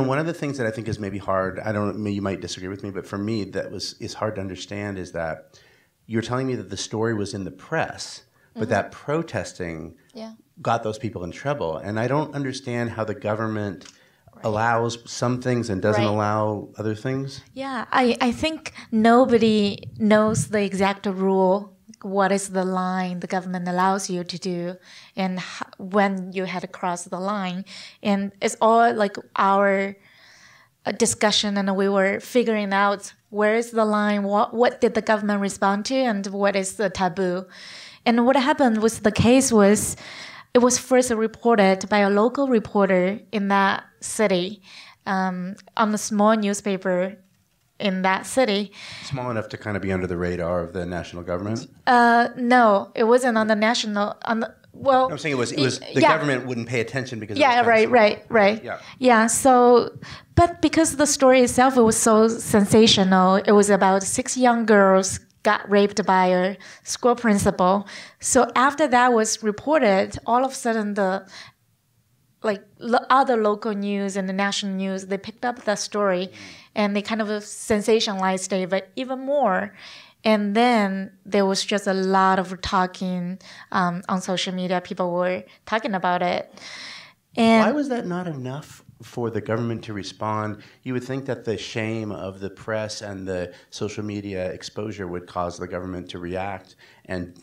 one of the things that I think is maybe hard, I don't know, you might disagree with me, but for me is hard to understand is that you're telling me that the story was in the press, but that protesting got those people in trouble. And I don't understand how the government allows some things and doesn't allow other things. Yeah, I think nobody knows the exact rule. What is the line the government allows you to do and when you had to cross the line. And it's all like our discussion, and we were figuring out where is the line, what did the government respond to, and what is the taboo. And what happened with the case was it was first reported by a local reporter in that city on a small newspaper in that city. Small enough to kind of be under the radar of the national government? No, it wasn't on the national. Well, I'm saying it was the government wouldn't pay attention because right. Yeah. So, but because the story itself, it was so sensational. It was about 6 young girls got raped by a school principal. So after that was reported, all of a sudden the other local news and the national news, they picked up that story and they kind of sensationalized it, but even more. And then there was just a lot of talking on social media. People were talking about it. And why was that not enough for the government to respond? You would think that the shame of the press and the social media exposure would cause the government to react and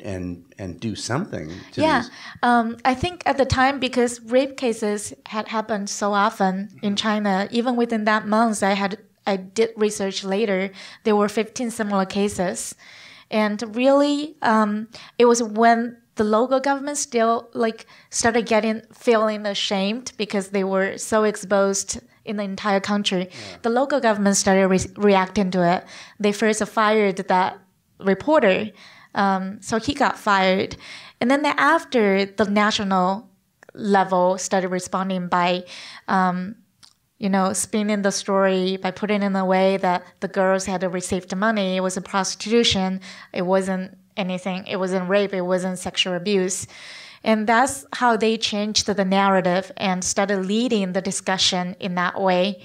do something to these. I think at the time, because rape cases had happened so often in China, even within that month, I did research later, there were 15 similar cases. And really, it was when the local government still started feeling ashamed because they were so exposed in the entire country. Yeah. The local government started reacting to it. They first fired that reporter, so he got fired. And then after, the national level started responding by spinning the story, by putting in a way that the girls had received money. It was a prostitution. It wasn't anything. It wasn't rape. It wasn't sexual abuse. And that's how they changed the narrative and started leading the discussion in that way.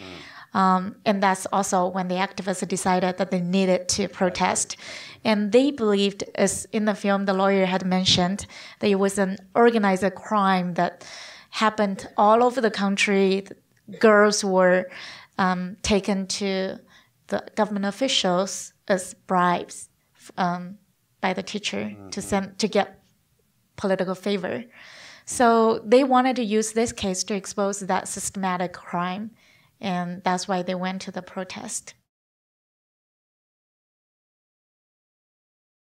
And that's also when the activists decided that they needed to protest. And they believed, as in the film the lawyer had mentioned, that it was an organized crime that happened all over the country. Girls were taken to the government officials as bribes by the teacher to get political favor. So they wanted to use this case to expose that systematic crime, and that's why they went to the protest.